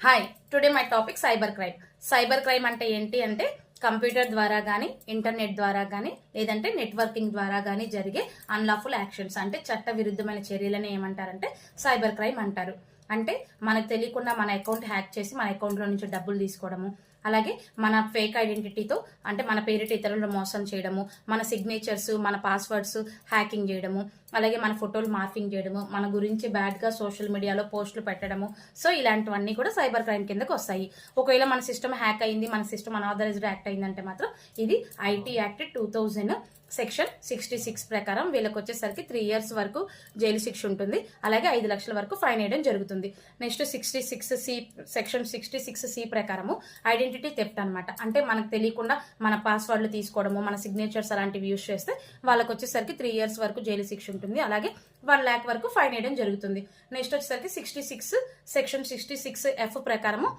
Hi, today my topic cyber crime. Cyber crime అంటే ఏంటి అంటే కంప్యూటర్ ద్వారా కానీ, ఇంటర్నెట్ ద్వారా కానీ, లేదంటే నెట్వర్కింగ్ ద్వారా కానీ జరిగే అన్లాఫుల్ యాక్షన్స్ అంటే చట్ట విరుద్ధమైన చర్యలని ఏమంటారంటే సైబర్ క్రైమ్ అంటారు. అంటే మనకు తెలియకుండా మన అకౌంట్ హ్యాక్ చేసి మన అకౌంట్లో నుంచి డబ్బులు తీసుకోవడము, అలాగే మన ఫేక్ ఐడెంటిటీతో అంటే మన పేరిట ఇతరులను మోసం చేయడము, మన సిగ్నేచర్స్, మన పాస్వర్డ్స్ హ్యాకింగ్ చేయడము, అలాగే మన ఫోటోలు మార్ఫింగ్ చేయడము, మన గురించి బ్యాడ్గా సోషల్ మీడియాలో పోస్టులు పెట్టడము. సో ఇలాంటివన్నీ కూడా సైబర్ క్రైమ్ కిందకి వస్తాయి. ఒకవేళ మన సిస్టమ్ హ్యాక్ అయింది, మన సిస్టమ్ అనాథరైజ్డ్ యాక్ట్ అయిందంటే మాత్రం ఇది ఐటీ యాక్ట్ 2000 సెక్షన్ 66 ప్రకారం వీళ్ళకి వచ్చేసరికి 3 years వరకు జైలు శిక్ష ఉంటుంది. అలాగే 5 లక్షల వరకు ఫైన్ వేయడం జరుగుతుంది. నెక్స్ట్ 66C సెక్షన్ 66C ప్రకారము ఐడెంటిటీ థెఫ్ట్ అనమాట. అంటే మనకు తెలియకుండా మన పాస్వర్డ్లు తీసుకోవడము, మన సిగ్నేచర్స్ అలాంటివి యూజ్ చేస్తే వాళ్ళకి వచ్చేసరికి 3 years వరకు జైలు శిక్ష ఉంటుంది. అలాగే 1 lakh వరకు ఫైన్ వేయడం జరుగుతుంది. నెక్స్ట్ వచ్చేసరికి 66 సెక్షన్ 66F ప్రకారము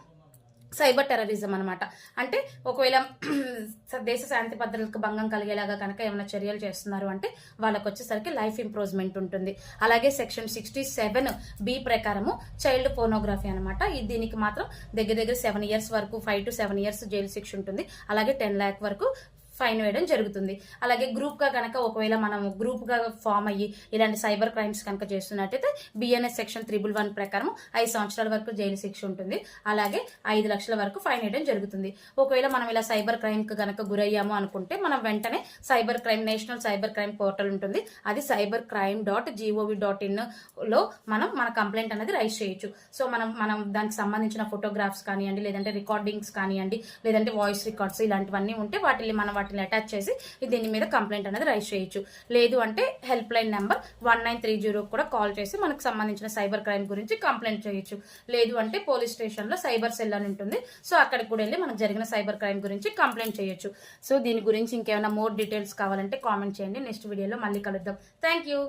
సైబర్ టెర్రరిజం అనమాట. అంటే ఒకవేళ దేశ శాంతి భద్రతలకు భంగం కలిగేలాగా కనుక ఏమైనా చర్యలు చేస్తున్నారు అంటే వాళ్ళకి వచ్చేసరికి లైఫ్ ఇంప్రూవ్మెంట్ ఉంటుంది. అలాగే సెక్షన్ 67B ప్రకారము చైల్డ్ పోర్నోగ్రఫీ అనమాట. దీనికి మాత్రం దగ్గర 7 years వరకు 5 to 7 years జైలు శిక్ష ఉంటుంది. అలాగే 10 lakh వరకు ఫైన్ వేయడం జరుగుతుంది. అలాగే గ్రూప్గా కనుక ఒకవేళ మనం గ్రూప్గా ఫామ్ అయ్యి ఇలాంటి సైబర్ క్రైమ్స్ కనుక చేస్తున్నట్టయితే బిఎన్ఎస్ సెక్షన్ 311 ప్రకారం 5 సంవత్సరాల వరకు జైలు శిక్ష ఉంటుంది. అలాగే 5 లక్షల వరకు ఫైన్ వేయడం జరుగుతుంది. ఒకవేళ మనం ఇలా సైబర్ క్రైమ్కి కనుక గురయ్యాము అనుకుంటే మనం వెంటనే cyber crime national cyber crime portal ఉంటుంది. అది cybercrime.gov.in లో మన కంప్లైంట్ అనేది రైజ్ చేయొచ్చు. సో మనం దానికి సంబంధించిన ఫోటోగ్రాఫ్స్ కానివ్వండి, లేదంటే రికార్డింగ్స్ కానివ్వండి, లేదంటే వాయిస్ రికార్డ్స్ ఇలాంటివన్నీ ఉంటే వాటిని అటాచ్ చేసి దీని మీద కంప్లైంట్ అనేది రైజ్ చేయొచ్చు. లేదు అంటే హెల్ప్ లైన్ నెంబర్ 1930 కూడా కాల్ చేసి మనకు సంబంధించిన సైబర్ క్రైమ్ గురించి కంప్లైంట్ చేయొచ్చు. లేదు అంటే పోలీస్ స్టేషన్లో సైబర్ సెల్ అని ఉంటుంది. సో అక్కడికి కూడా వెళ్ళి మనకు జరిగిన సైబర్ క్రైమ్ గురించి కంప్లైంట్ చేయొచ్చు. సో దీని గురించి ఇంకేమైనా మోర్ డీటెయిల్స్ కావాలంటే కామెంట్ చేయండి. నెక్స్ట్ వీడియోలో మళ్ళీ కలుద్దాం. Thank you.